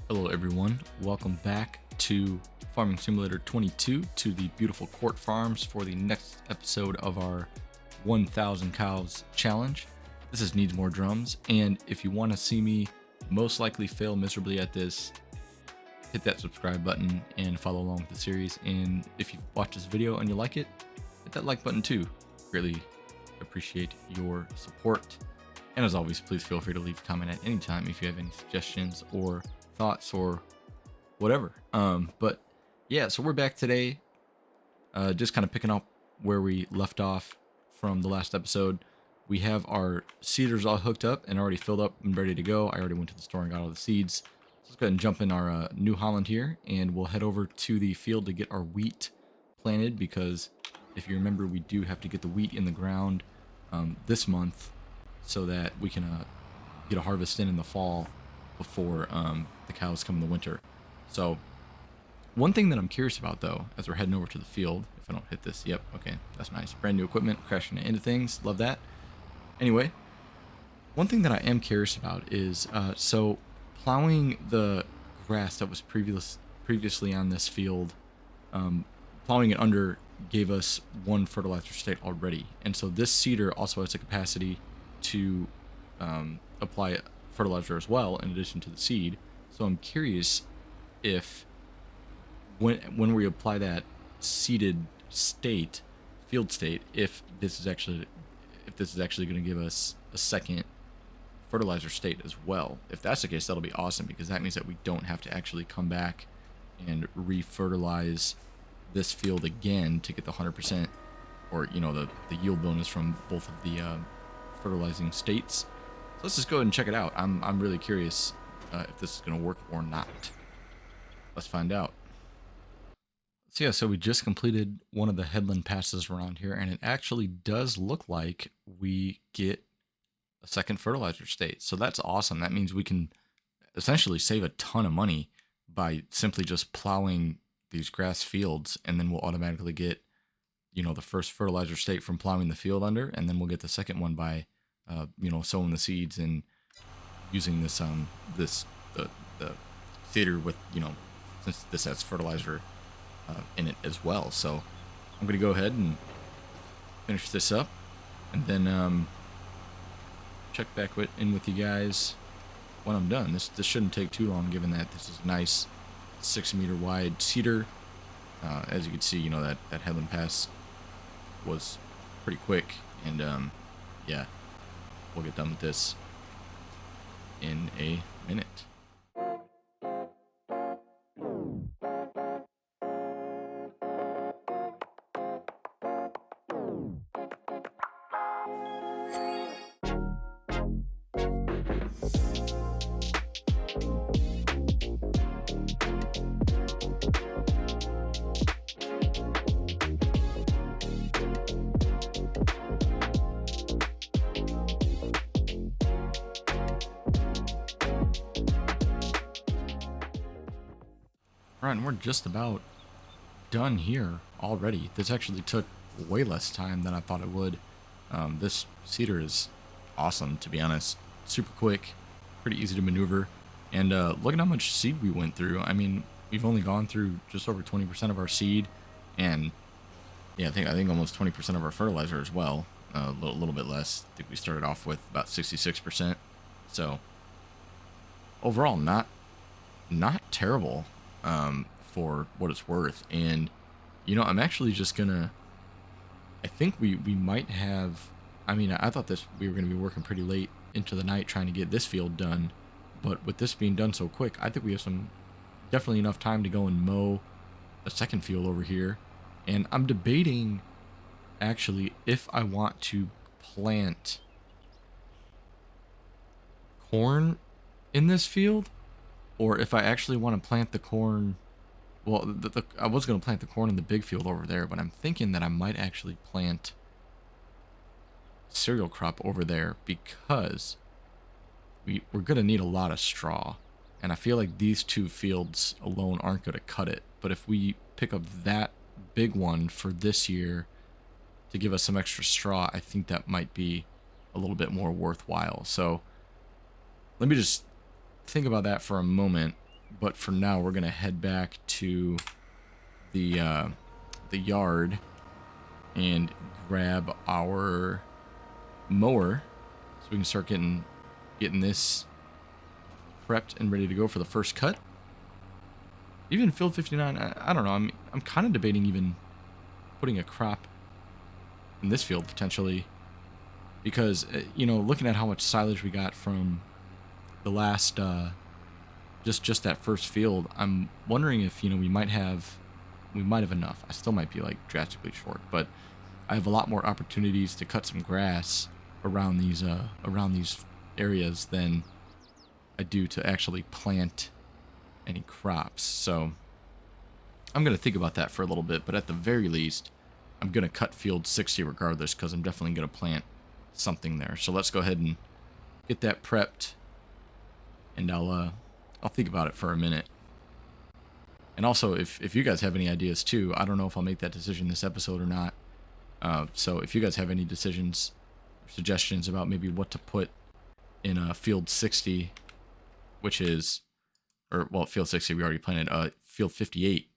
Hello everyone, welcome back to Farming Simulator 22 to the beautiful Court Farms for the next episode of our 1000 cows challenge. This is Needs More Drums, and if you want to see me most likely fail miserably at this, hit that subscribe button and follow along with the series. And if you've watched this video and you like it, hit that like button too. Greatly appreciate your support. And as always, please feel free to leave a comment at any time if you have any suggestions or thoughts or whatever. But yeah, so we're back today, just kind of picking up where we left off from the last episode. We have our seeders all hooked up and already filled up and ready to go. I already went to the store and got all the seeds. So let's go ahead and jump in our New Holland here, and we'll head over to the field to get our wheat planted, because if you remember, we do have to get the wheat in the ground this month so that we can get a harvest in the fall before the cows come in the winter. So one thing that I'm curious about though, as we're heading over to the field, if I don't hit this, yep, okay, that's nice. Brand new equipment, crashing into things, love that. Anyway, one thing that I am curious about is, so plowing the grass that was previously on this field, plowing it under gave us one fertilizer state already. And so this seeder also has the capacity to apply fertilizer as well, in addition to the seed. So I'm curious if when we apply that seeded state, field state, if this is actually going to give us a second fertilizer state as well. If that's the case, that'll be awesome, because that means that we don't have to actually come back and re-fertilize this field again to get the 100%, or the yield bonus from both of the fertilizing states. So let's just go ahead and check it out. I'm really curious if this is going to work or not. Let's find out. So yeah, so we just completed one of the headland passes around here, and it actually does look like we get a second fertilizer state. So that's awesome. That means we can essentially save a ton of money by simply just plowing these grass fields, and then we'll automatically get, the first fertilizer state from plowing the field under, and then we'll get the second one by sowing the seeds and using this the theater with, since this has fertilizer in it as well. So I'm gonna go ahead and finish this up, and then check back in with you guys when I'm done. This shouldn't take too long, given that this is a nice 6-meter wide cedar. As you can see, that headland pass was pretty quick, and yeah, we'll get done with this in a minute. Alright, and we're just about done here already. This actually took way less time than I thought it would. This cedar is awesome, to be honest. Super quick, pretty easy to maneuver. And look at how much seed we went through. I mean, we've only gone through just over 20% of our seed, and yeah, I think almost 20% of our fertilizer as well. A little bit less. I think we started off with about 66%. So overall, not terrible. For what it's worth. And I'm actually just gonna, I think we might have, I thought we were gonna be working pretty late into the night trying to get this field done, but with this being done so quick, I think we have definitely enough time to go and mow a second field over here. And I'm debating actually if I want to plant corn in this field, or if I actually want to plant the corn. Well, I was going to plant the corn in the big field over there, but I'm thinking that I might actually plant cereal crop over there, because we're going to need a lot of straw. And I feel like these two fields alone aren't going to cut it. But if we pick up that big one for this year to give us some extra straw, I think that might be a little bit more worthwhile. So let me just think about that for a moment But for now, we're gonna head back to the yard and grab our mower so we can start getting this prepped and ready to go for the first cut. Even field 59, I don't know. I'm kind of debating even putting a crop in this field potentially, because you know, looking at how much silage we got from the last just that first field, I'm wondering if, you know, we might have enough. I still might be like drastically short, but I have a lot more opportunities to cut some grass around these areas than I do to actually plant any crops. So I'm going to think about that for a little bit, but at the very least, I'm going to cut field 60 regardless, because I'm definitely going to plant something there. So let's go ahead and get that prepped, and I'll think about it for a minute. And also, if you guys have any ideas too, I don't know if I'll make that decision this episode or not. So if you guys have any decisions or suggestions about maybe what to put in field 60, which is, or well, field 60 we already planted, field 58,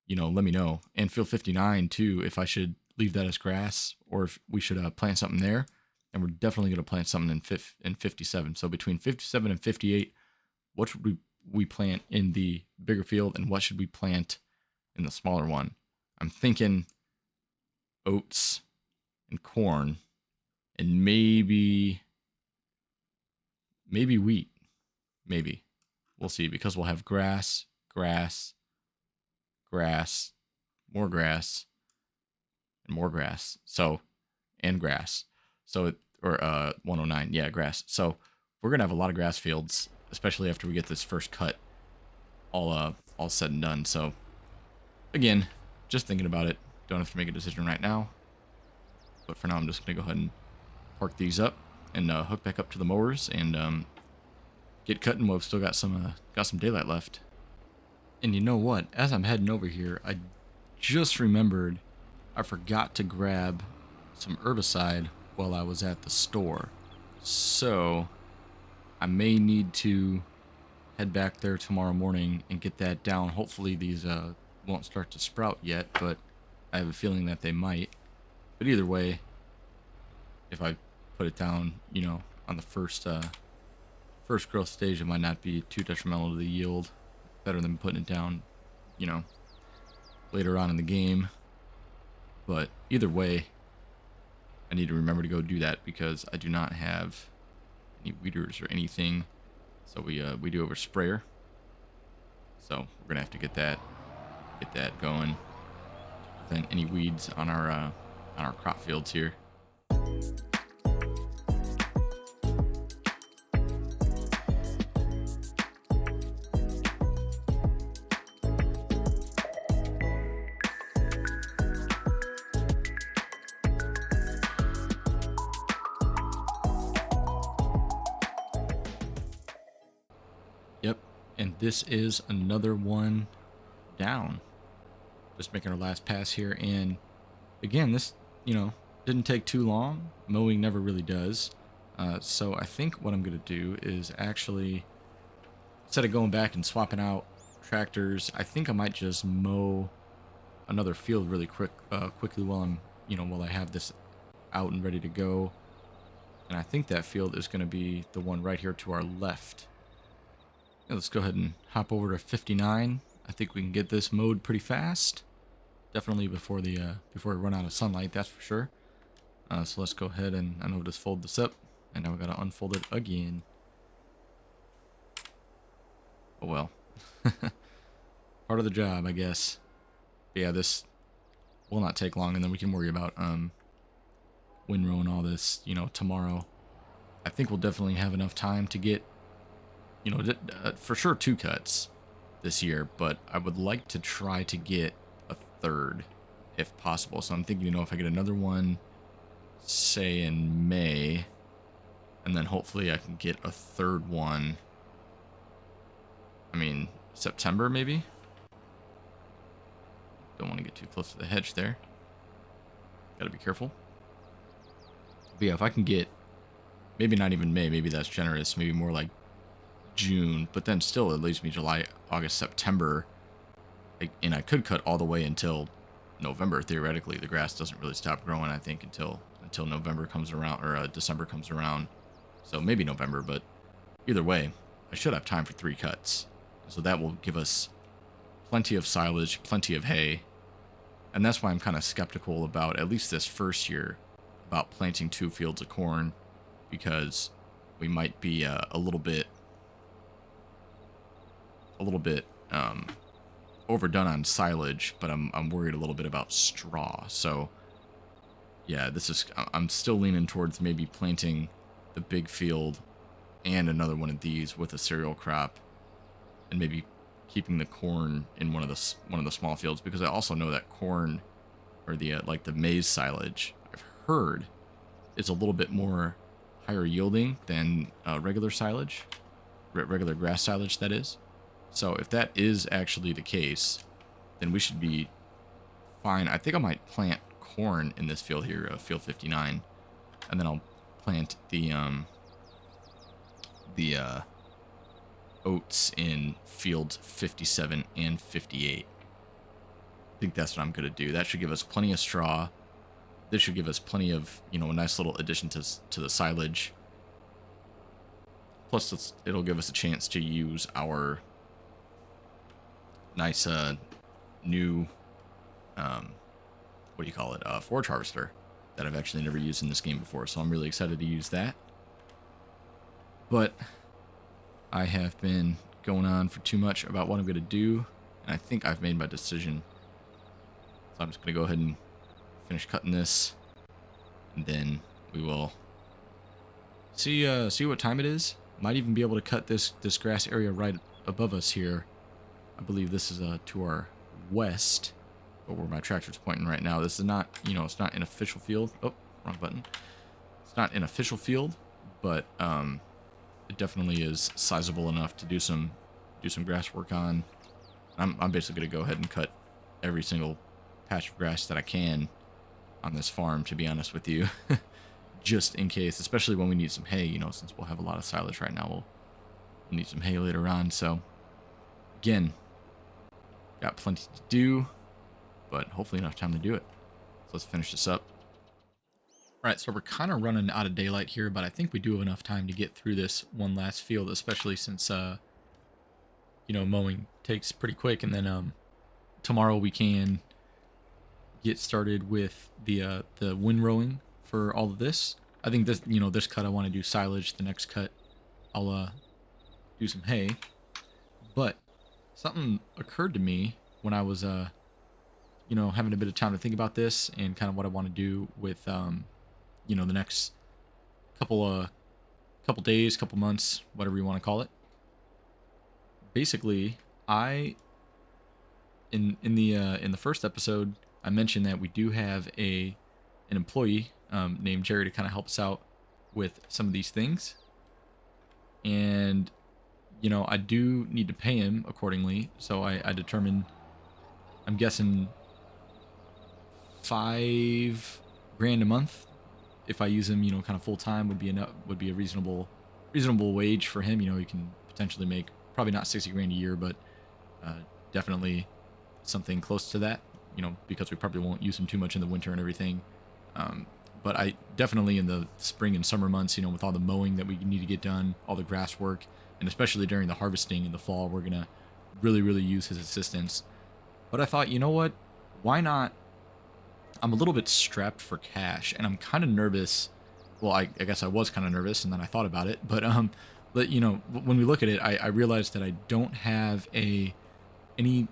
you know, let me know. And field 59 too, if I should leave that as grass or if we should plant something there. And we're definitely going to plant something in 57. So between 57 and 58, what should we plant in the bigger field, and what should we plant in the smaller one? I'm thinking oats and corn, and maybe wheat. Maybe. We'll see, because we'll have grass, more grass, and more grass. So, and grass. So, or 109, yeah, grass. So we're gonna have a lot of grass fields, especially after we get this first cut all said and done. So again, just thinking about it. Don't have to make a decision right now. But for now, I'm just gonna go ahead and park these up and hook back up to the mowers and get cutting. We've still got some daylight left. And you know what? As I'm heading over here, I just remembered I forgot to grab some herbicide while I was at the store. So I may need to head back there tomorrow morning and get that down. Hopefully these won't start to sprout yet, but I have a feeling that they might. But either way, if I put it down, you know, on the first growth stage, it might not be too detrimental to the yield. Better than putting it down, you know, later on in the game. But either way, I need to remember to go do that, because I do not have any weeders or anything. So we do have a sprayer. So we're gonna have to get that going to prevent any weeds on our crop fields here. Yep, and this is another one down. Just making our last pass here, and again, this, you know, didn't take too long. Mowing never really does. So I think what I'm gonna do is actually, instead of going back and swapping out tractors, I think I might just mow another field really quickly while I have this out and ready to go. And I think that field is gonna be the one right here to our left. Let's go ahead and hop over to 59. I think we can get this mowed pretty fast. Definitely before we run out of sunlight, that's for sure. So let's go ahead and I know just fold this up, and now we gotta unfold it again. Oh well. Part of the job, I guess. But yeah, this will not take long, and then we can worry about windrow and all this, you know, tomorrow. I think we'll definitely have enough time to get, you know, for sure 2 cuts this year, but I would like to try to get a third if possible. So I'm thinking, you know, if I get another one, say in May, and then hopefully I can get a third one, I mean, September maybe? Don't want to get too close to the hedge there. Gotta be careful. But yeah, if I can get, maybe not even May, maybe that's generous, maybe more like June, but then still it leaves me July, August, September. And I could cut all the way until November. Theoretically, the grass doesn't really stop growing, I think, until November comes around, or December comes around. So maybe November, but either way, I should have time for 3 cuts. So that will give us plenty of silage, plenty of hay. And that's why I'm kind of skeptical about, at least this first year, about planting 2 fields of corn, because we might be a little bit overdone on silage, but I'm worried a little bit about straw. So yeah, I'm still leaning towards maybe planting the big field and another one of these with a cereal crop, and maybe keeping the corn in one of the small fields, because I also know that corn, or the like the maize silage, I've heard is a little bit more higher yielding than regular silage, regular grass silage, that is. So if that is actually the case, then we should be fine. I think I might plant corn in this field here, field 59, and then I'll plant the oats in fields 57 and 58. I think that's what I'm going to do. That should give us plenty of straw. This should give us plenty of, a nice little addition to the silage. Plus, it'll give us a chance to use our nice new, what do you call it, forage harvester that I've actually never used in this game before. So I'm really excited to use that. But I have been going on for too much about what I'm going to do, and I think I've made my decision. So I'm just going to go ahead and finish cutting this, and then we will see what time it is. Might even be able to cut this grass area right above us here. I believe this is to our west, but where my tractor's pointing right now. This is not, it's not an official field. Oh, wrong button. It's not an official field, but it definitely is sizable enough to do some grass work on. I'm basically gonna go ahead and cut every single patch of grass that I can on this farm, to be honest with you, just in case, especially when we need some hay. Since we'll have a lot of silage right now, we'll need some hay later on. So again, got plenty to do, but hopefully enough time to do it. So let's finish this up. All right, so we're kind of running out of daylight here, but I think we do have enough time to get through this one last field, especially since, mowing takes pretty quick. And then tomorrow we can get started with the windrowing for all of this. I think this, this cut I want to do silage. The next cut I'll do some hay. But something occurred to me when I was, having a bit of time to think about this and kind of what I want to do with, the next couple days, couple months, whatever you want to call it. Basically, in the first episode, I mentioned that we do have an employee named Jerry to kind of help us out with some of these things, and I do need to pay him accordingly. So I determined, I'm guessing $5,000 a month. If I use him, kind of full time, would be a reasonable wage for him. He can potentially make probably not $60,000 a year, but definitely something close to that. Because we probably won't use him too much in the winter and everything. But I definitely in the spring and summer months, with all the mowing that we need to get done, all the grass work, and especially during the harvesting in the fall, we're gonna really use his assistance. But I thought, what? Why not? I'm a little bit strapped for cash, and I'm kind of nervous. Well, I guess I was kind of nervous, and then I thought about it. But when we look at it, I realized that I don't have any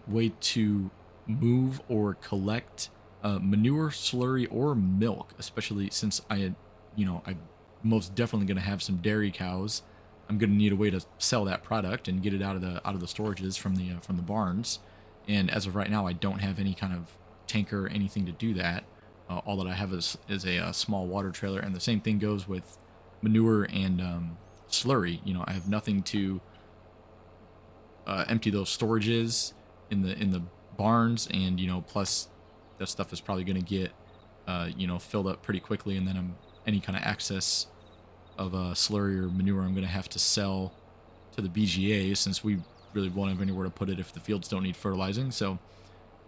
way to move or collect manure, slurry, or milk, especially since I'm most definitely going to have some dairy cows. I'm going to need a way to sell that product and get it out of the storages from the barns. And as of right now, I don't have any kind of tanker or anything to do that. All that I have is a small water trailer, and the same thing goes with manure and slurry. I have nothing to empty those storages in the barns, and plus that stuff is probably going to get filled up pretty quickly, and then any kind of excess of slurry or manure I'm going to have to sell to the BGA, since we really won't have anywhere to put it if the fields don't need fertilizing. So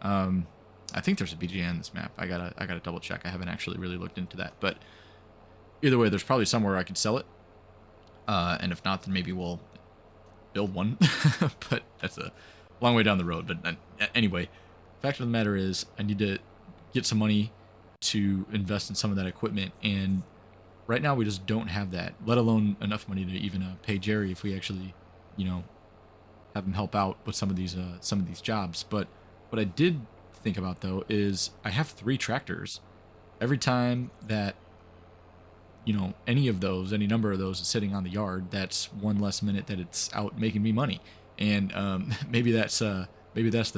I think there's a BGA on this map. I gotta double check. I haven't actually really looked into that, but either way, there's probably somewhere I could sell it. And if not, then maybe we'll build one. But that's a long way down the road. But anyway, fact of the matter is, I need to get some money to invest in some of that equipment, and right now we just don't have that, let alone enough money to even pay Jerry if we actually, you know, have him help out with some of these jobs. But what I did think about though is I have 3 tractors. Every time that, you know, any number of those is sitting on the yard, that's one less minute that it's out making me money. And maybe that's the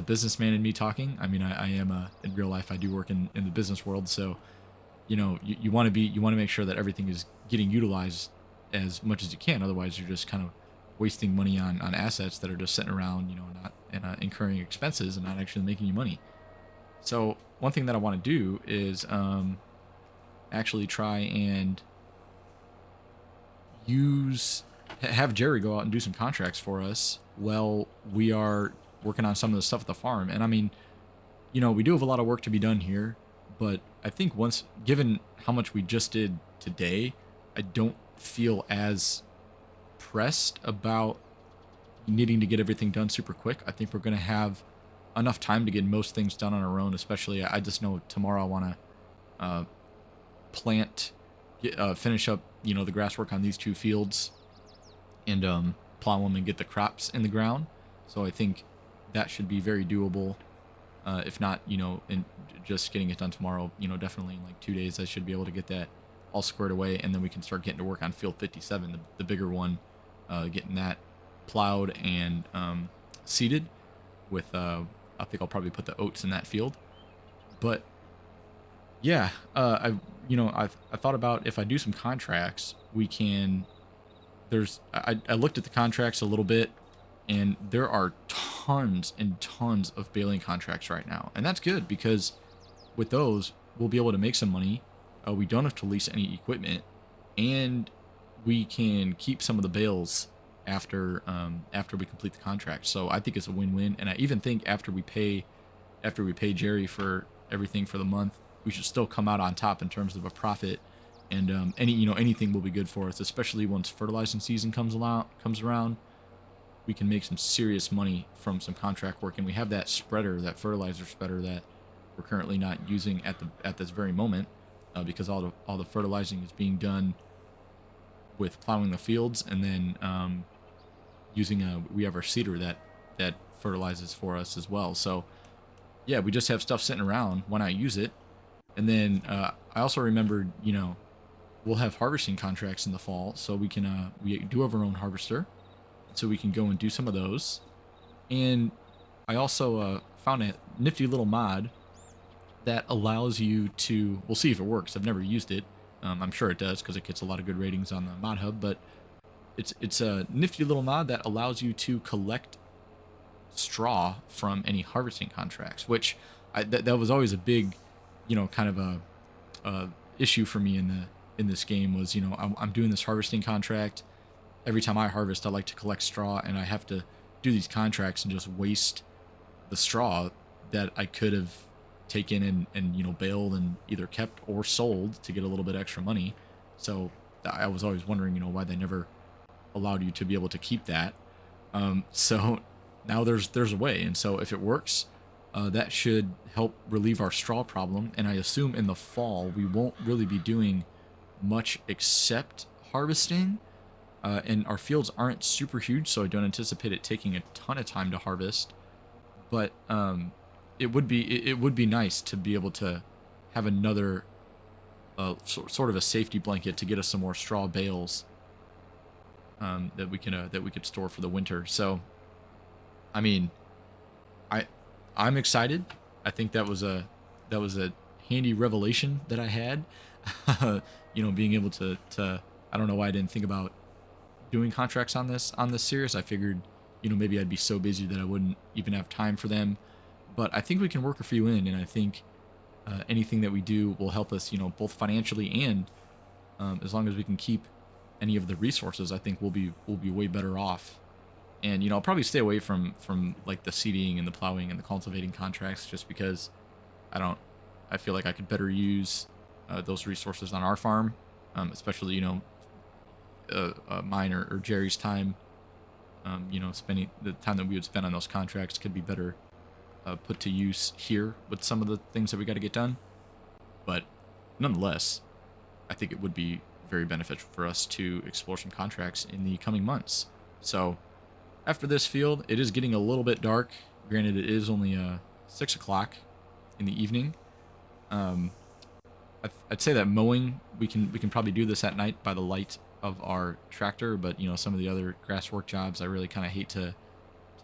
businessman in me talking. I mean, I am in real life, I do work in the business world, so you know, you want to make sure that everything is getting utilized as much as you can. Otherwise, you're just kind of wasting money on assets that are just sitting around, you know, not incurring expenses and not actually making you money. So one thing that I want to do is actually try and have Jerry go out and do some contracts for us while we are working on some of the stuff at the farm. And I mean, you know, we do have a lot of work to be done here, but I think given how much we just did today, I don't feel as pressed about needing to get everything done super quick. I think we're going to have enough time to get most things done on our own, especially I just know tomorrow I want to finish up, you know, the grass work on these 2 fields and plow them and get the crops in the ground. So I think that should be very doable. If not, you know, in just getting it done tomorrow, you know, definitely in like 2 days, I should be able to get that all squared away, and then we can start getting to work on field 57, the bigger one, getting that plowed and seeded with, I think I'll probably put the oats in that field. But yeah, I thought about if I do some contracts, we can, I looked at the contracts a little bit, and there are tons and tons of baling contracts right now. And that's good, because with those, we'll be able to make some money. We don't have to lease any equipment, and we can keep some of the bales after we complete the contract. So I think it's a win-win. And I even think after we pay Jerry for everything for the month, we should still come out on top in terms of a profit. And anything will be good for us, especially once fertilizing season comes around. We can make some serious money from some contract work, and we have that fertilizer spreader that we're currently not using at this very moment, because all the fertilizing is being done with plowing the fields, and then we have our seeder that fertilizes for us as well. So yeah, we just have stuff sitting around when I use it. And then I also remembered, you know, we'll have harvesting contracts in the fall, so we do have our own harvester. So we can go and do some of those. And I also found a nifty little mod that allows you to, we'll see if it works. I've never used it. I'm sure it does, because it gets a lot of good ratings on the mod hub. But it's a nifty little mod that allows you to collect straw from any harvesting contracts, which that was always a big, you know, kind of a issue for me in this game. Was, you know, I'm doing this harvesting contract. Every time I harvest, I like to collect straw, and I have to do these contracts and just waste the straw that I could have taken and you know, baled and either kept or sold to get a little bit extra money. So I was always wondering, you know, why they never allowed you to be able to keep that. So now there's a way, and so if it works, that should help relieve our straw problem. And I assume in the fall we won't really be doing much except harvesting. And our fields aren't super huge, so I don't anticipate it taking a ton of time to harvest. But it would be nice to be able to have another sort of a safety blanket to get us some more straw bales that we could store for the winter. So, I mean, I'm excited. I think that was a handy revelation that I had. You know, being able to I don't know why I didn't think about doing contracts on this series. I figured, you know, maybe I'd be so busy that I wouldn't even have time for them. But I think we can work a few in, and I think anything that we do will help us, you know, both financially and as long as we can keep any of the resources, I think we'll be way better off And I'll probably stay away from like the seeding and the plowing and the cultivating contracts, just because I don't. I feel like I could better use those resources on our farm, especially mine or Jerry's time. Spending the time that we would spend on those contracts could be better put to use here with some of the things that we got to get done. But nonetheless, I think it would be very beneficial for us to explore some contracts in the coming months. So after this field, it is getting a little bit dark. Granted, it is only 6 o'clock in the evening. I'd say that mowing, we can probably do this at night by the light of our tractor, but some of the other grass work jobs, I really kind of hate to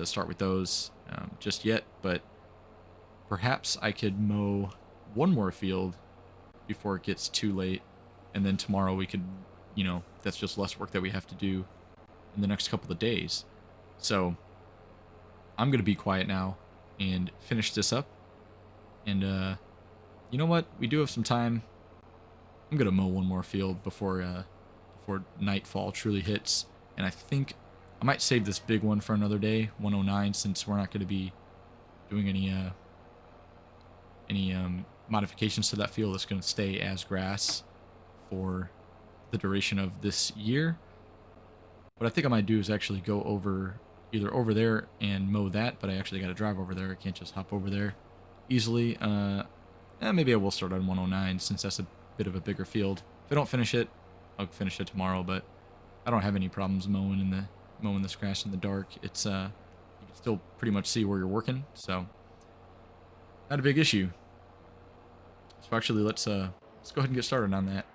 start with those just yet. But perhaps I could mow one more field before it gets too late, and then tomorrow we could, that's just less work that we have to do in the next couple of days. So I'm gonna be quiet now and finish this up. And you know what? We do have some time. I'm gonna mow one more field before nightfall truly hits, and I think I might save this big one for another day, 109, since we're not gonna be doing any modifications to that field. It's gonna stay as grass for the duration of this year. What I think I might do is actually go either over there and mow that, but I actually got to drive over there. I can't just hop over there easily. Maybe I will start on 109 since that's a bit of a bigger field. If I don't finish it, I'll finish it tomorrow. But I don't have any problems mowing this grass in the dark. It's you can still pretty much see where you're working, so not a big issue. So actually, let's go ahead and get started on that.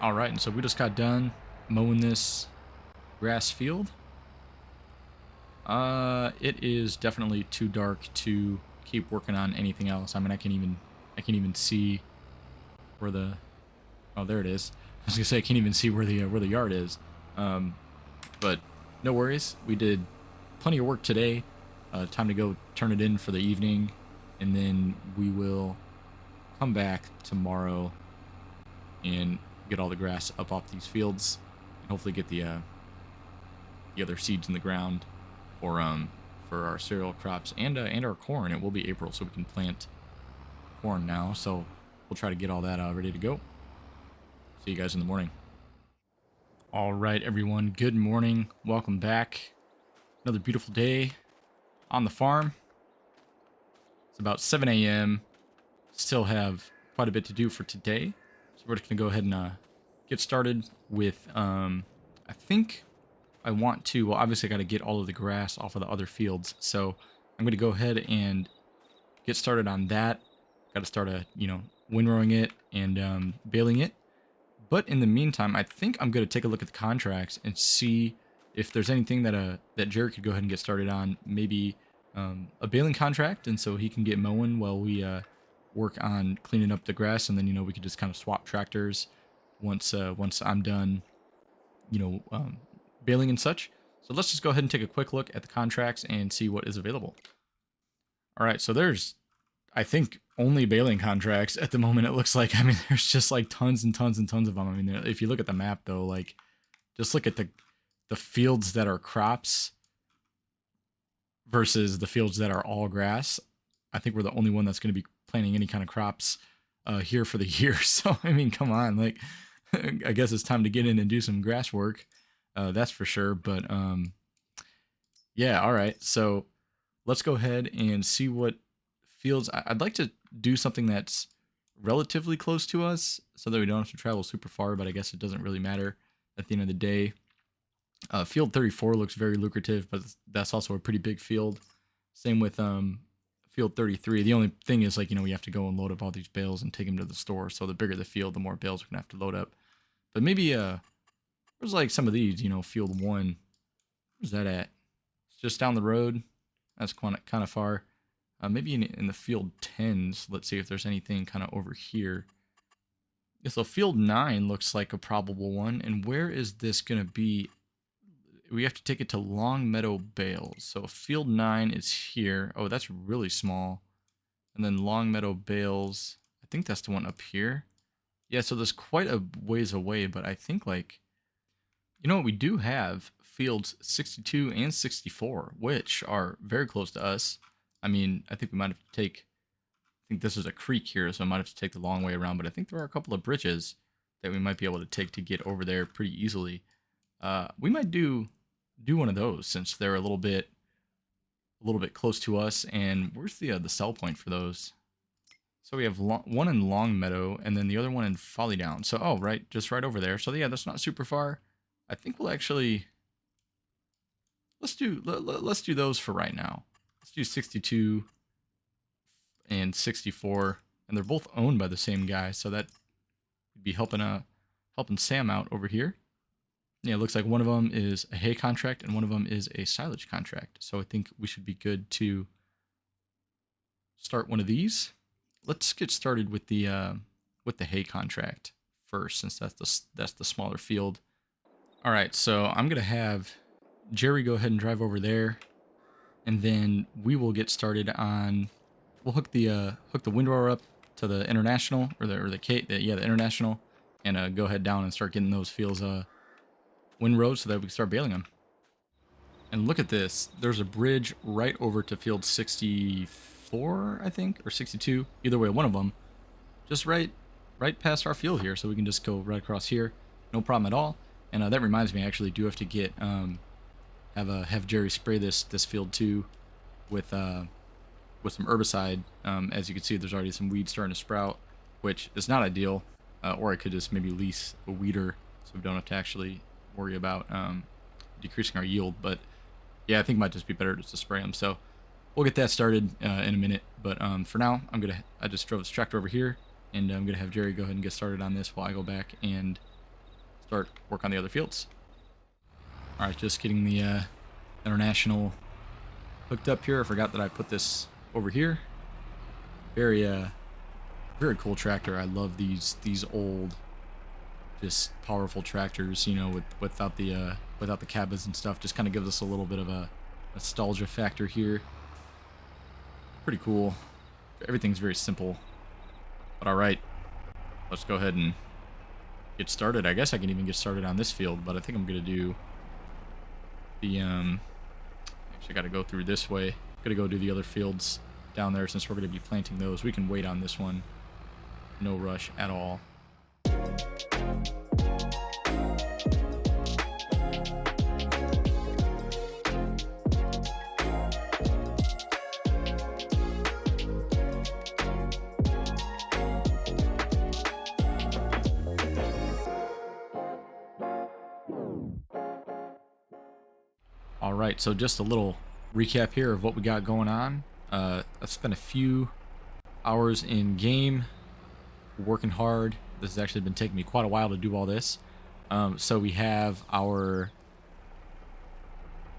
All right, and so we just got done mowing this grass field. It is definitely too dark to keep working on anything else. I mean, I can even see where oh, there it is. I was gonna say I can't even see where the yard is. But no worries. We did plenty of work today. Time to go turn it in for the evening, and then we will come back tomorrow and get all the grass up off these fields, and hopefully get the other seeds in the ground for our cereal crops and our corn. It will be April, so we can plant corn now. So we'll try to get all that ready to go. See you guys in the morning. All right, everyone. Good morning. Welcome back. Another beautiful day on the farm. It's about 7 a.m. Still have quite a bit to do for today. So we're just going to go ahead and get started with, I think I want to, well, obviously I got to get all of the grass off of the other fields. So I'm going to go ahead and get started on that. Got to start, windrowing it and baling it. But in the meantime, I think I'm going to take a look at the contracts and see if there's anything that Jared could go ahead and get started on. Maybe a baling contract, and so he can get mowing while we work on cleaning up the grass, and then we could just kind of swap tractors once I'm done, baling and such. So let's just go ahead and take a quick look at the contracts and see what is available. All right, so there's, I think, only baling contracts at the moment, it looks like. I mean, there's just like tons and tons and tons of them. I mean, if you look at the map though, like just look at the fields that are crops versus the fields that are all grass. I think we're the only one that's going to be planting any kind of crops here for the year. So, I mean, come on, like, I guess it's time to get in and do some grass work. That's for sure. But yeah, all right. So let's go ahead and see what fields. I'd like to do something that's relatively close to us so that we don't have to travel super far, but I guess it doesn't really matter at the end of the day. Field 34 looks very lucrative, but that's also a pretty big field. Same with field 33. The only thing is, like, we have to go and load up all these bales and take them to the store. So the bigger the field, the more bales we're gonna have to load up. But maybe there's like some of these, field 1. Where's that at? It's just down the road. That's kind of far. Maybe in the field 10s. Let's see if there's anything kind of over here. Yeah, so field 9 looks like a probable one. And where is this going to be? We have to take it to Long Meadow Bales. So field 9 is here. Oh, that's really small. And then Long Meadow Bales, I think that's the one up here. Yeah, so there's quite a ways away, but I think, like, you know what, we do have fields 62 and 64, which are very close to us. I mean, I think we might have to take, I think this is a creek here, so I might have to take the long way around, but I think there are a couple of bridges that we might be able to take to get over there pretty easily. We might do one of those since they're a little bit close to us. And where's the sell point for those? So we have one in Long Meadow and then the other one in Folly Down. So, oh, right, just right over there. So yeah, that's not super far. I think we'll actually, let's do those for right now. Let's do 62 and 64, and they're both owned by the same guy, so that would be helping Sam out over here. Yeah, it looks like one of them is a hay contract and one of them is a silage contract. So I think we should be good to start one of these. Let's get started with the hay contract first, since that's the smaller field. All right, so I'm gonna have Jerry go ahead and drive over there, and then we will get started on. We'll hook the windrower up to the international the international, and go ahead down and start getting those fields windrowed so that we can start baling them. And look at this. There's a bridge right over to field 64, I think, or 62. Either way, one of them. Just right past our field here, so we can just go right across here. No problem at all. And that reminds me, I actually do have to get have Jerry spray this field too with some herbicide. As you can see, there's already some weeds starting to sprout, which is not ideal. Or I could just maybe lease a weeder so we don't have to actually worry about decreasing our yield. But yeah, I think it might just be better just to spray them. So we'll get that started in a minute. But for now, I just drove this tractor over here, and I'm gonna have Jerry go ahead and get started on this while I go back and start work on the other fields. All right, just getting the international hooked up here. I forgot that I put this over here. Very cool tractor. I love these old, just powerful tractors. You know, without the cabins and stuff. Just kind of gives us a little bit of a nostalgia factor here. Pretty cool. Everything's very simple. But all right, let's go ahead and get started. I guess I can even get started on this field, but I think I'm gonna do the actually got to go through this way. Gotta go do the other fields down there since we're gonna be planting those. We can wait on this one. No rush at all. Alright, so just a little recap here of what we got going on. I've spent a few hours in game working hard. This has actually been taking me quite a while to do all this. So we have our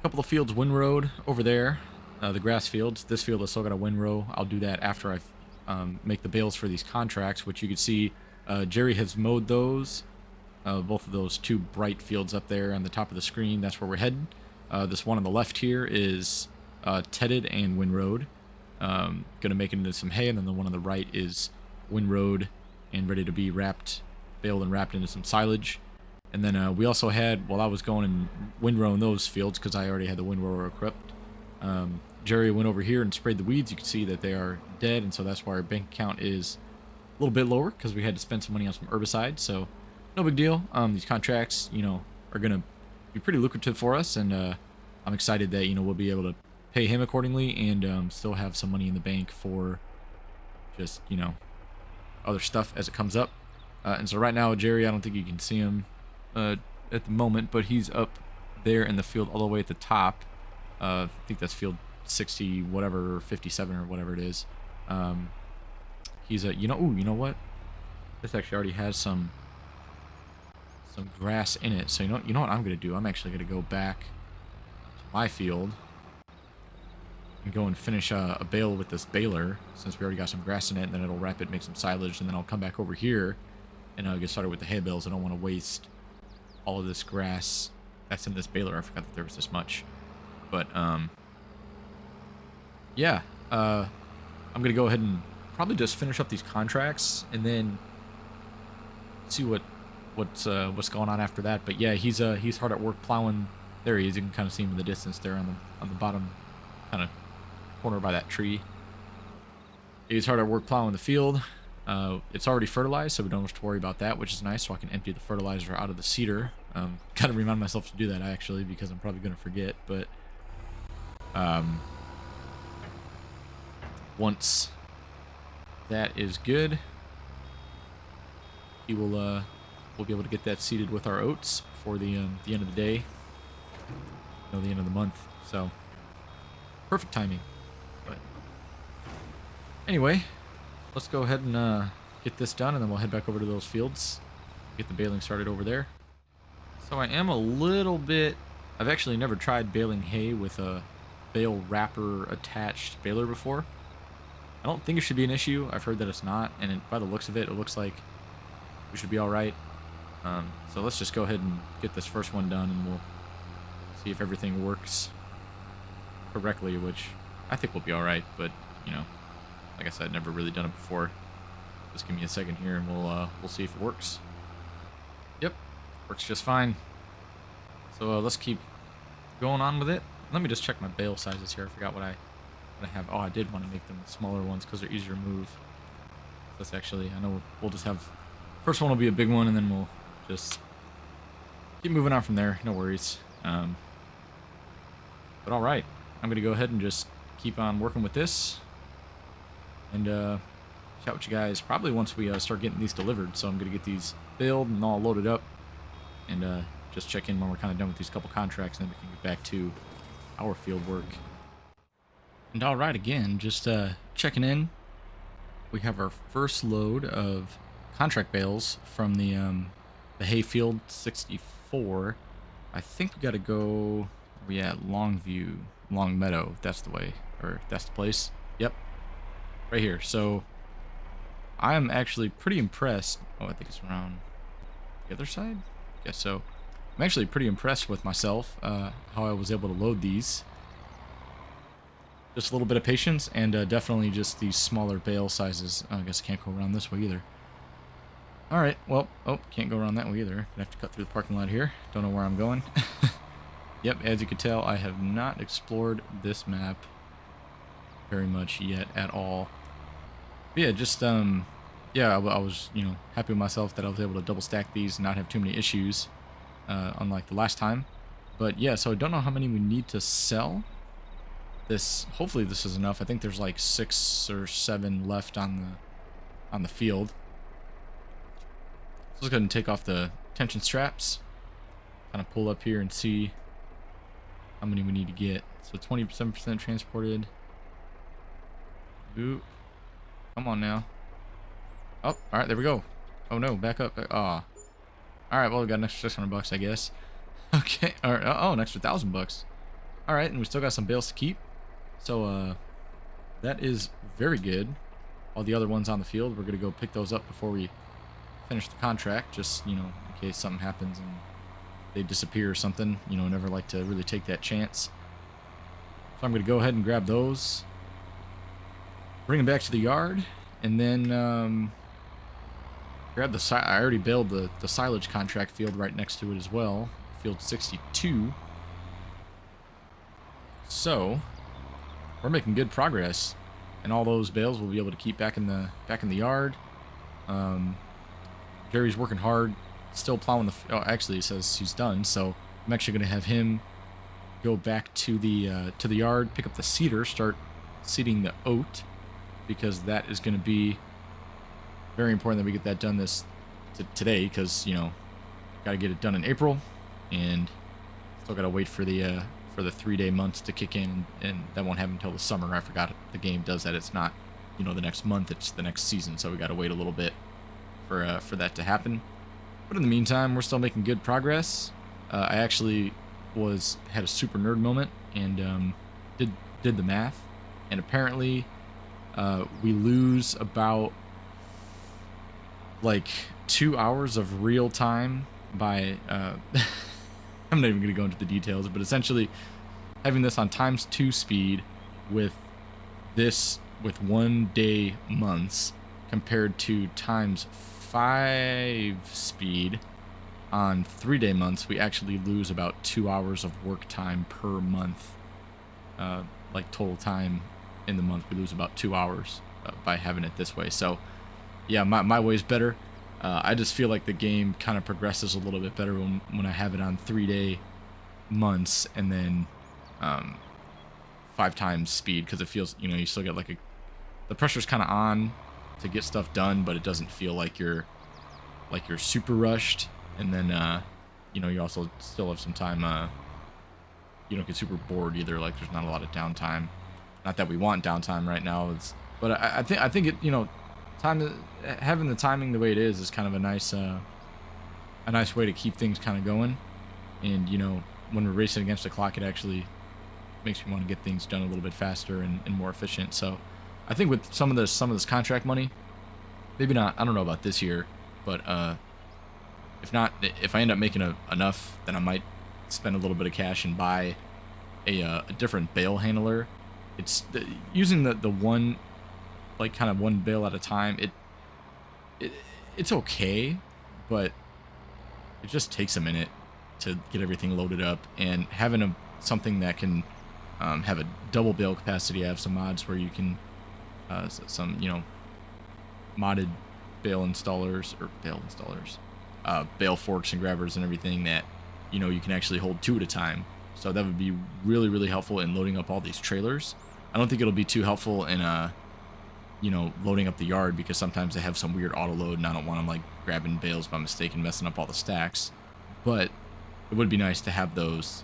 couple of fields windrowed over there, the grass fields. This field is still got a windrow. I'll do that after I make the bales for these contracts, which you can see Jerry has mowed those. Both of those two bright fields up there on the top of the screen. That's where we're headed. This one on the left here is tedded and windrowed. Gonna make it into some hay, and then the one on the right is windrowed and ready to be baled and wrapped into some silage. And then we also had, while I was going and windrowing those fields, because I already had the windrower equipped, Jerry went over here and sprayed the weeds. You can see that they are dead, and so that's why our bank account is a little bit lower, because we had to spend some money on some herbicide. So no big deal. These contracts, you know, are gonna be pretty lucrative for us, and I'm excited that, you know, we'll be able to pay him accordingly and still have some money in the bank for just, you know, other stuff as it comes up. And so right now, Jerry, I don't think you can see him at the moment, but he's up there in the field all the way at the top. I think that's field 60 whatever, or 57 or whatever it is. He's a, you know what, this actually already has some grass in it. So you know what I'm gonna do, I'm actually gonna go back to my field and go and finish a bale with this baler, since we already got some grass in it, and then it'll wrap it, make some silage, and then I'll come back over here and get started with the hay bales. I don't want to waste all of this grass that's in this baler. I forgot that there was this much. But, yeah, I'm going to go ahead and probably just finish up these contracts and then see what's going on after that. But yeah, he's hard at work plowing. There he is. You can kind of see him in the distance there on the bottom kind of corner by that tree. He's hard at work plowing the field. It's already fertilized, so we don't have to worry about that, which is nice. So I can empty the fertilizer out of the seeder. Gotta remind myself to do that actually, because I'm probably gonna forget. But once that is good, he will we'll be able to get that seeded with our oats before the end of the day, the end of the month. So perfect timing. But anyway, let's go ahead and get this done, and then we'll head back over to those fields, get the baling started over there. So I am a little bit, I've actually never tried baling hay with a bale wrapper attached baler before. I don't think it should be an issue. I've heard that it's not, and by the looks of it, it looks like we should be all right. So let's just go ahead and get this first one done, and we'll see if everything works correctly, which I think will be all right. But like I said, never really done it before. Just give me a second here, and we'll see if it works. Yep, works just fine. So let's keep going on with it. Let me just check my bale sizes here. I forgot what I have. Oh, I did want to make them smaller ones because they're easier to move. That's actually, I know we'll just have, first one will be a big one, and then we'll just keep moving on from there. No worries. But all right, I'm gonna go ahead and just keep on working with this, and chat with you guys probably once we start getting these delivered. So I'm gonna get these baled and all loaded up, and just check in when we're kind of done with these couple contracts, and then we can get back to our field work. And all right, again, just checking in. We have our first load of contract bales from the Hayfield 64. I think we got to go. Where we at? Longview, Long Meadow. That's the way, or that's the place. Yep, right here. So I am actually pretty impressed. Oh, I think it's around the other side. Guess so. I'm actually pretty impressed with myself, how I was able to load these. Just a little bit of patience, and definitely just these smaller bale sizes. Oh, I guess I can't go around this way either. Alright, well, oh, can't go around that way either. Gonna have to cut through the parking lot here. Don't know where I'm going. Yep, as you can tell, I have not explored this map very much yet at all. But yeah, just, yeah, I was, happy with myself that I was able to double stack these and not have too many issues, unlike the last time. But yeah, so I don't know how many we need to sell. Hopefully this is enough. I think there's like 6 or 7 left on the field. So let's go ahead and take off the tension straps. Kind of pull up here and see how many we need to get. So 27% transported. Ooh. Come on now. Oh, alright, there we go. Oh no, back up. Ah. Alright, well, we got an extra 600 bucks, I guess. Okay. Alright. Oh, an extra 1,000 bucks. Alright, and we still got some bales to keep. So, that is very good. All the other ones on the field, we're going to go pick those up before we finish the contract, just, in case something happens and they disappear or something. Never like to really take that chance. So I'm going to go ahead and grab those, bring them back to the yard, and then grab I already baled the silage contract field right next to it as well, field 62. So we're making good progress, and all those bales we'll be able to keep back in the yard. Jerry's working hard, still plowing oh, actually, he says he's done. So I'm actually going to have him go back to the yard, pick up the seeder, start seeding the oat, because that is going to be very important that we get that done today, because got to get it done in April, and still got to wait for the 3-day months to kick in, and that won't happen until the summer. I forgot the game does that. It's not the next month, it's the next season, so we got to wait a little bit for that to happen. But in the meantime, we're still making good progress. I actually had a super nerd moment and did the math. and apparently we lose about like 2 hours of real time by I'm not even going to go into the details, but essentially having this on ×2 speed with this with 1 day months compared to ×5 speed on 3 day months, we actually lose about 2 hours of work time per month. Like total time in the month, we lose about 2 hours by having it this way. So yeah, my way's better. I just feel like the game kind of progresses a little bit better when I have it on 3 day months and then 5 times speed, because it feels, you know, you still get like the pressure's kind of on to get stuff done, but it doesn't feel like you're super rushed. And then you know, you also still have some time. You don't get super bored either. Like there's not a lot of downtime. Not that we want downtime right now. But I think it, you know, having the timing the way it is kind of a nice way to keep things kind of going. And you know, when we're racing against the clock, it actually makes me want to get things done a little bit faster and more efficient. So I think with some of this contract money, maybe not, I don't know about this year, but if I end up making enough, then I might spend a little bit of cash and buy a different bale handler. It's using the one, like kind of one bale at a time. It's okay, but it just takes a minute to get everything loaded up, and having something that can have a double bale capacity. I have some mods where you can some, you know, modded bale forks and grabbers and everything that, you know, you can actually hold 2 at a time. So that would be really, really helpful in loading up all these trailers. I don't think it'll be too helpful in you know, loading up the yard, because sometimes they have some weird auto load and I don't want them like grabbing bales by mistake and messing up all the stacks. But it would be nice to have those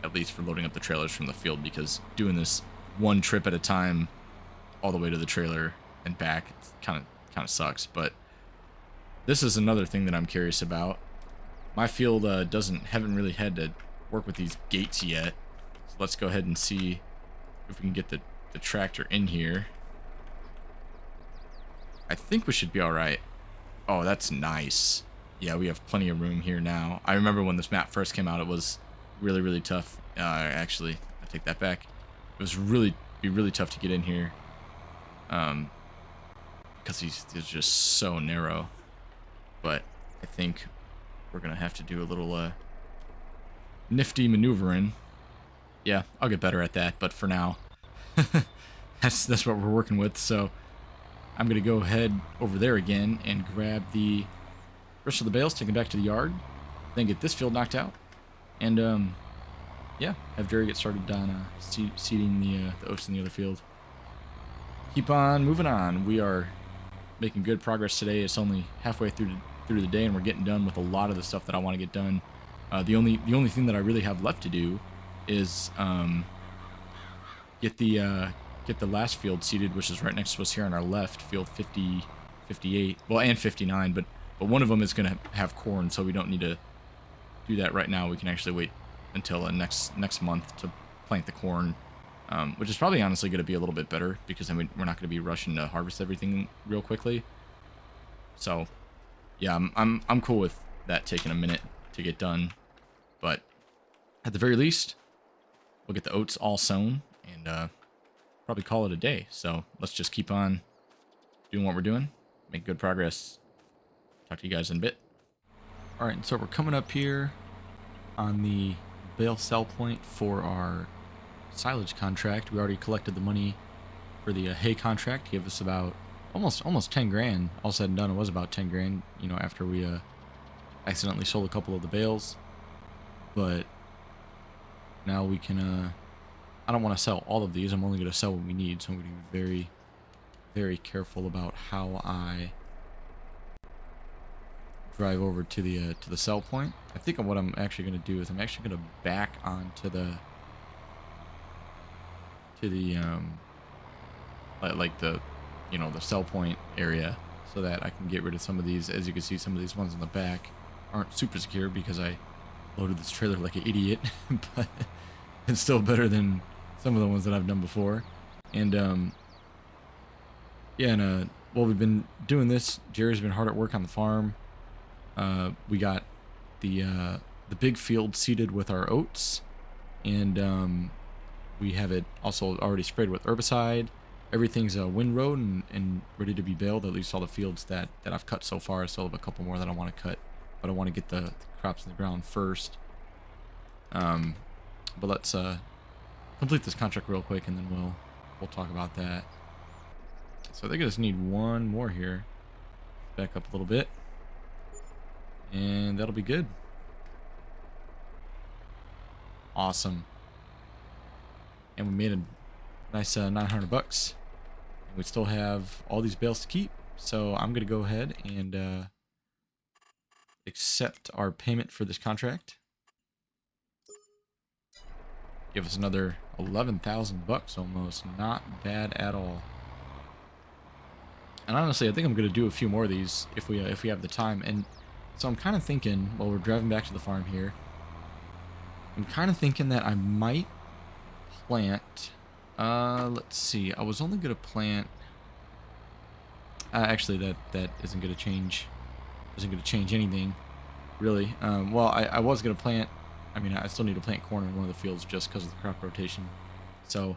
at least for loading up the trailers from the field, because doing this one trip at a time all the way to the trailer and back, it kind of sucks. But this is another thing that I'm curious about. My field haven't really had to work with these gates yet. So let's go ahead and see if we can get the tractor in here. I think we should be all right. Oh, that's nice. Yeah, we have plenty of room here now. I remember when this map first came out, it was really, really tough. Actually, I take that back. It was really tough to get in here. Because he's just so narrow. But I think we're gonna have to do a little nifty maneuvering. Yeah, I'll get better at that, but for now, that's what we're working with. So I'm gonna go ahead over there again and grab the rest of the bales, take them back to the yard, then get this field knocked out, and yeah, have Jerry get started on seeding the oats in the other field. Keep on moving on. We are making good progress today. It's only halfway through the day, and we're getting done with a lot of the stuff that I want to get done. The only thing that I really have left to do is get the last field seeded, which is right next to us here on our left, field 50, 58, well, and 59, but one of them is going to have corn, so we don't need to do that right now. We can actually wait until next month to plant the corn, which is probably honestly going to be a little bit better, because then we're not going to be rushing to harvest everything real quickly. So yeah, I'm cool with that taking a minute to get done, but at the very least, we'll get the oats all sown and probably call it a day. So let's just keep on doing what we're doing, make good progress. Talk to you guys in a bit. All right, so we're coming up here on the bale sell point for our silage contract. We already collected the money for the hay contract. Give us about almost 10 grand. All said and done, it was about 10 grand, you know, after we accidentally sold a couple of the bales. But now we can I don't want to sell all of these. I'm only going to sell what we need, so I'm going to be very, very careful about how I drive over to the sell point. I think what I'm actually going to do is I'm actually going to back onto the like the, you know, the sell point area, so that I can get rid of some of these. As you can see, some of these ones in the back aren't super secure because I loaded this trailer like an idiot, but it's still better than some of the ones that I've done before. And yeah, and well, we've been doing this. Jerry's been hard at work on the farm. We got the big field seeded with our oats, and we have it also already sprayed with herbicide. Everything's windrowed and ready to be baled. At least all the fields that I've cut so far. I still have a couple more that I want to cut, but I want to get the crops in the ground first. But let's complete this contract real quick, and then we'll talk about that. So I think I just need one more here. Back up a little bit, and that'll be good. Awesome. And we made a nice 900 bucks. And we still have all these bales to keep. So I'm going to go ahead and accept our payment for this contract. Give us another 11,000 bucks almost. Not bad at all. And honestly, I think I'm going to do a few more of these if we have the time. And so I'm kind of thinking, while we're driving back to the farm here, I'm kind of thinking that I might plant. Let's see. I was only going to plant. Actually, that isn't going to change. Isn't going to change anything, really. Well, I was going to plant. I mean, I still need to plant corn in one of the fields just because of the crop rotation. So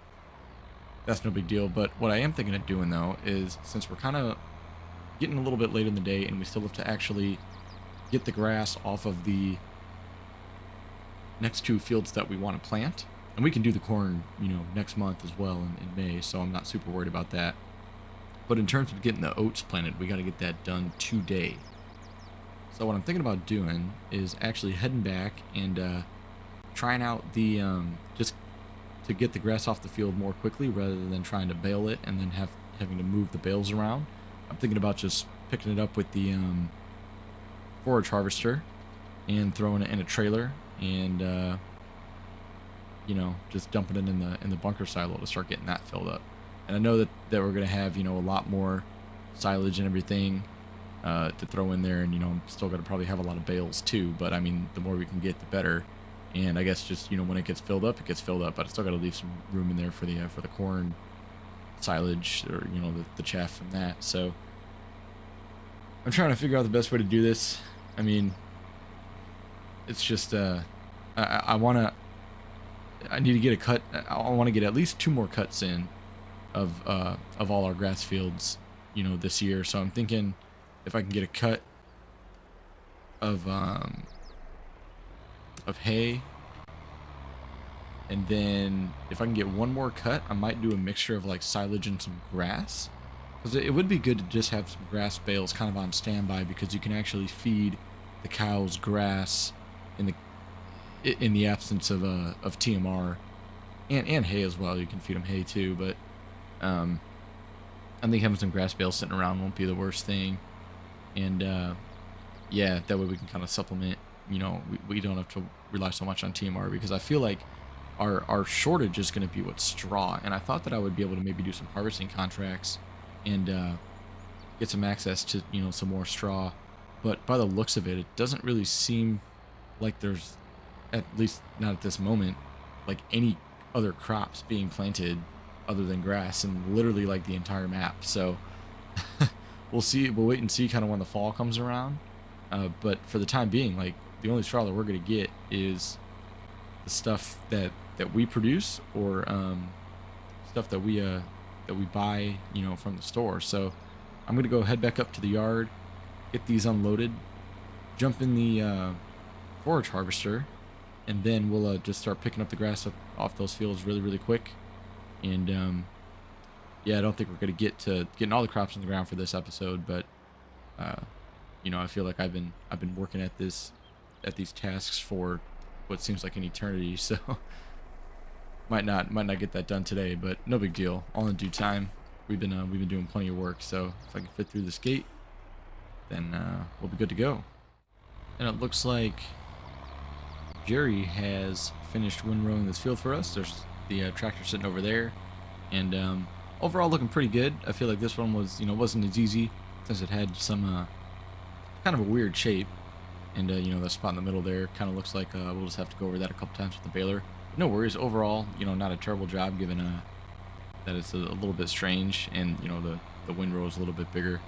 that's no big deal. But what I am thinking of doing, though, is since we're kind of getting a little bit late in the day and we still have to actually get the grass off of the next two fields that we want to plant. And we can do the corn, you know, next month as well in May, so I'm not super worried about that. But in terms of getting the oats planted, we got to get that done today. So what I'm thinking about doing is actually heading back and trying out the just to get the grass off the field more quickly rather than trying to bale it and then having to move the bales around. I'm thinking about just picking it up with the forage harvester and throwing it in a trailer and you know, just dumping it in the bunker silo to start getting that filled up. And I know that we're gonna have, you know, a lot more silage and everything to throw in there, and you know, I'm still gonna probably have a lot of bales too. But I mean, the more we can get, the better. And I guess just, you know, when it gets filled up, it gets filled up. But I still gotta leave some room in there for the corn silage, or you know, the chaff from that. So I'm trying to figure out the best way to do this. I mean, it's just I need to get a cut. I want to get at least 2 more cuts in of all our grass fields, you know, this year. So I'm thinking if I can get a cut of hay, and then if I can get one more cut, I might do a mixture of like silage and some grass, because it would be good to just have some grass bales kind of on standby, because you can actually feed the cows grass in the absence of TMR and hay as well. You can feed them hay too, but I think having some grass bales sitting around won't be the worst thing. And yeah, that way we can kind of supplement. You know, we don't have to rely so much on TMR, because I feel like our shortage is going to be with straw. And I thought that I would be able to maybe do some harvesting contracts and get some access to, you know, some more straw. But by the looks of it, it doesn't really seem like there's, at least not at this moment, like any other crops being planted other than grass in literally like the entire map. So we'll see. We'll wait and see kind of when the fall comes around. But for the time being, like, the only straw that we're going to get is the stuff that we produce, or stuff that we buy, you know, from the store. So I'm going to go head back up to the yard, get these unloaded, jump in the forage harvester, and then we'll just start picking up the grass off those fields really quick. And yeah, I don't think we're going to get to getting all the crops in the ground for this episode, but you know, I feel like I've been working at these tasks for what seems like an eternity, so might not get that done today, but no big deal. All in due time. We've been doing plenty of work, so if I can fit through this gate, then we'll be good to go. And it looks like Jerry has finished windrowing this field for us. There's the tractor sitting over there, and overall looking pretty good. I feel like this one was, you know, wasn't as easy, since it had some kind of a weird shape, and you know, that spot in the middle there kind of looks like we'll just have to go over that a couple times with the baler. No worries. Overall, you know, not a terrible job given that it's a little bit strange, and you know the windrow is a little bit bigger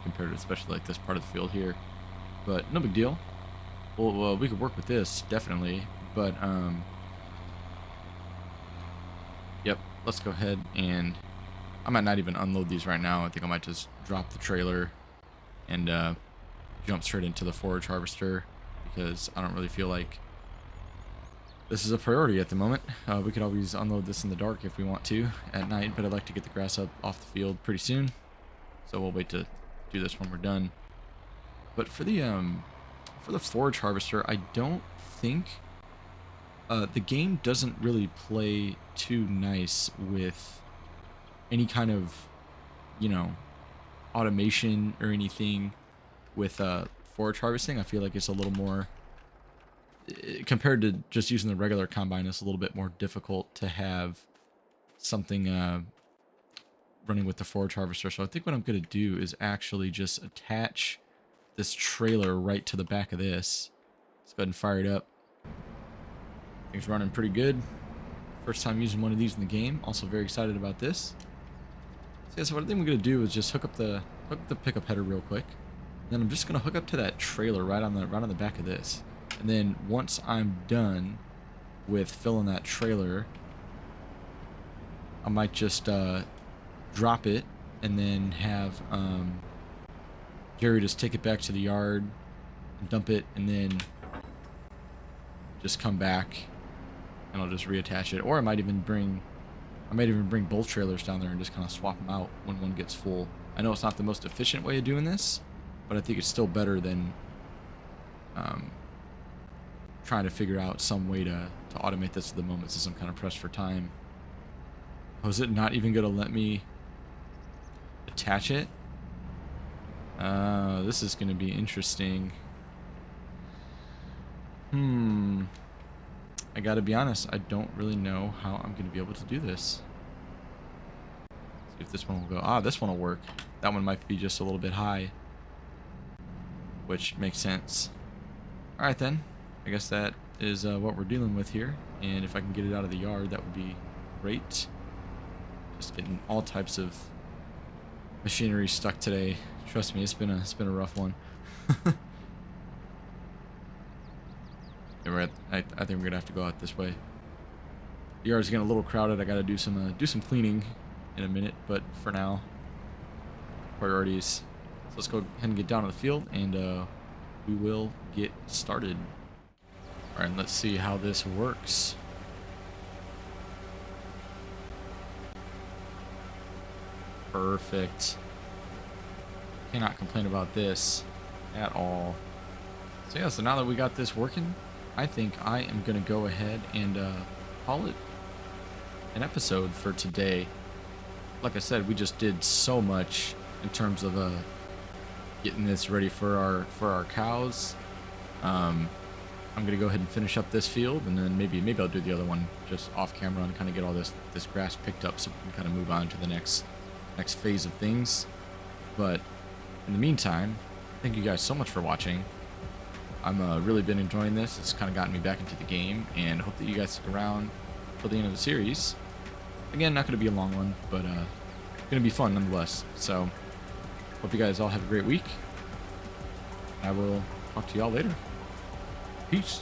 compared to especially like this part of the field here. But no big deal. Well, we could work with this definitely, but yep. Let's go ahead and I might not even unload these right now. I think I might just drop the trailer and jump straight into the forage harvester because I don't really feel like this is a priority at the moment. We could always unload this in the dark if we want to at night, but I'd like to get the grass up off the field pretty soon. So we'll wait to do this when we're done. But for the forage harvester, I don't think the game doesn't really play too nice with any kind of, you know, automation or anything with forage harvesting. I feel like it's a little more compared to just using the regular combine. It's a little bit more difficult to have something running with the forage harvester. So I think what I'm going to do is actually just attach this trailer right to the back of this. Let's go ahead and fire it up. Things running pretty good. First time using one of these in the game. Also very excited about this. So yeah, so what I think we're going to do is just hook up the pickup header real quick. Then I'm just going to hook up to that trailer right on the back of this. And then once I'm done with filling that trailer, I might just drop it and then have Jerry just take it back to the yard, dump it, and then just come back and I'll just reattach it. Or I might even bring both trailers down there and just kind of swap them out when one gets full. I know it's not the most efficient way of doing this, but I think it's still better than trying to figure out some way to automate this at the moment since I'm kind of pressed for time. Oh, is it not even going to let me attach it? This is going to be interesting. I gotta be honest, I don't really know how I'm going to be able to do this. See if this one will go. Ah, this one will work. That one might be just a little bit high, which makes sense. Alright then, I guess that is what we're dealing with here, and if I can get it out of the yard, that would be great. Just getting all types of machinery stuck today. Trust me, it's been a rough one. Yeah, I think we're gonna have to go out this way. The yard's getting a little crowded. I gotta do some cleaning in a minute, but for now, priorities. So let's go ahead and get down to the field, and we will get started. All right, let's see how this works. Perfect. Cannot complain about this at all. So yeah, so now that we got this working, I think I am going to go ahead and call it an episode for today. Like I said, we just did so much in terms of getting this ready for our cows. I'm going to go ahead and finish up this field, and then maybe I'll do the other one just off camera and kind of get all this grass picked up so we can kind of move on to the next phase of things. But in the meantime, thank you guys so much for watching. I'm really been enjoying this. It's kind of gotten me back into the game, and hope that you guys stick around till the end of the series. Again, not going to be a long one, but going to be fun nonetheless. So, hope you guys all have a great week. I will talk to y'all later. Peace.